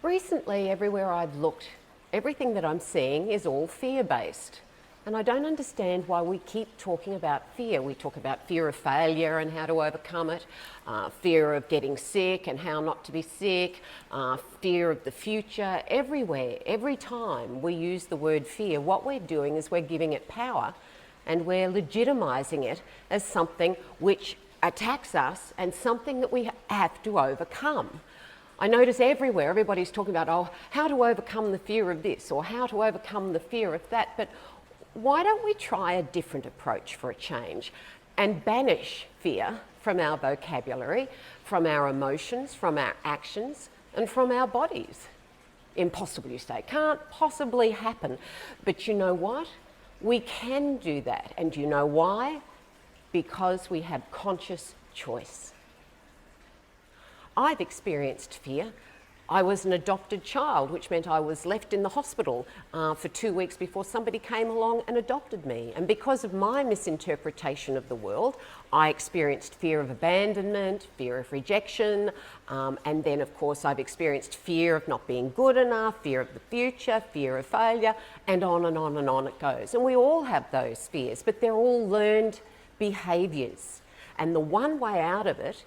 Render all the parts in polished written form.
Recently, everywhere I've looked, everything that I'm seeing is all fear-based. And I don't understand why we keep talking about fear. We talk about fear of failure and how to overcome it, fear of getting sick and how not to be sick, fear of the future. Everywhere, every time we use the word fear, what we're doing is we're giving it power and we're legitimizing it as something which attacks us and something that we have to overcome. I notice everywhere, everybody's talking about, oh, how to overcome the fear of this or how to overcome the fear of that. But why don't we try a different approach for a change and banish fear from our vocabulary, from our emotions, from our actions, and from our bodies? Impossible, you say. Can't possibly happen. But you know what? We can do that. And do you know why? Because we have conscious choice. I've experienced fear. I was an adopted child, which meant I was left in the hospital for 2 weeks before somebody came along and adopted me. And because of my misinterpretation of the world, I experienced fear of abandonment, fear of rejection, and then of course I've experienced fear of not being good enough, fear of the future, fear of failure, and on and on and on it goes. And we all have those fears, but they're all learned behaviours. And the one way out of it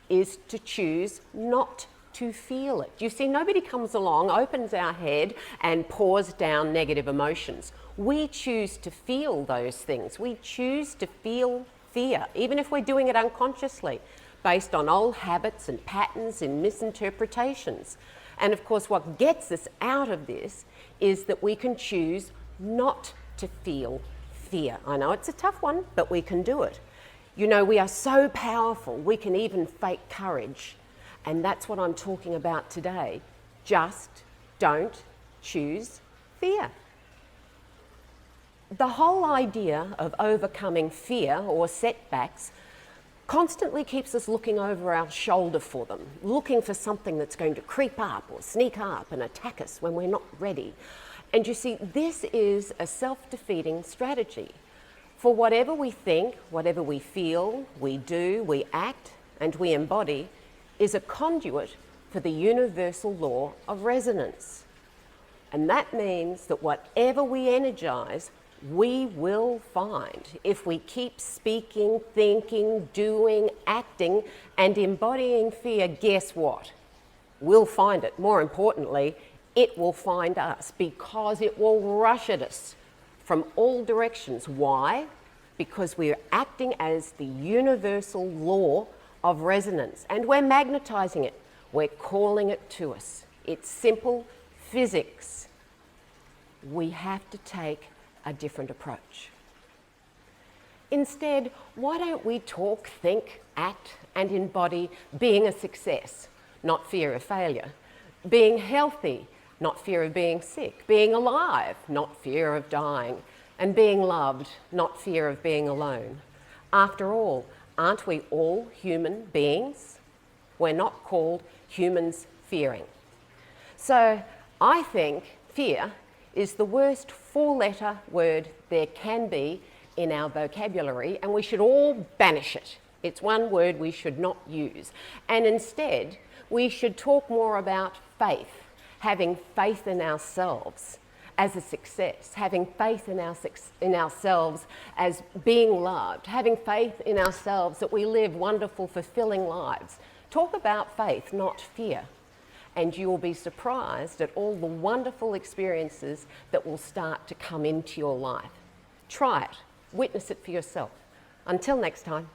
is to choose not to feel it. You see, nobody comes along, opens our head and pours down negative emotions. We choose to feel those things. We choose to feel fear, even if we're doing it unconsciously, based on old habits and patterns and misinterpretations. And of course, what gets us out of this is that we can choose not to feel fear. I know it's a tough one, but we can do it. You know, we are so powerful, we can even fake courage. And that's what I'm talking about today. Just don't choose fear. The whole idea of overcoming fear or setbacks constantly keeps us looking over our shoulder for them, looking for something that's going to creep up or sneak up and attack us when we're not ready. And you see, this is a self-defeating strategy. For whatever we think, whatever we feel, we do, we act, and we embody, is a conduit for the universal law of resonance. And that means that whatever we energize, we will find. If we keep speaking, thinking, doing, acting, and embodying fear, guess what? We'll find it. More importantly, it will find us because it will rush at us from all directions. Why? Because we're acting as the universal law of resonance, and we're magnetizing it. We're calling it to us. It's simple physics. We have to take a different approach. Instead, why don't we talk, think, act, and embody being a success, not fear of failure, being healthy, not fear of being sick, being alive, not fear of dying, and being loved, not fear of being alone. After all, aren't we all human beings? We're not called humans fearing. So I think fear is the worst four-letter word there can be in our vocabulary, and we should all banish it. It's one word we should not use. And instead, we should talk more about faith, having faith in ourselves as a success, having faith in ourselves as being loved, having faith in ourselves that we live wonderful, fulfilling lives. Talk about faith, not fear. And you will be surprised at all the wonderful experiences that will start to come into your life. Try it. Witness it for yourself. Until next time.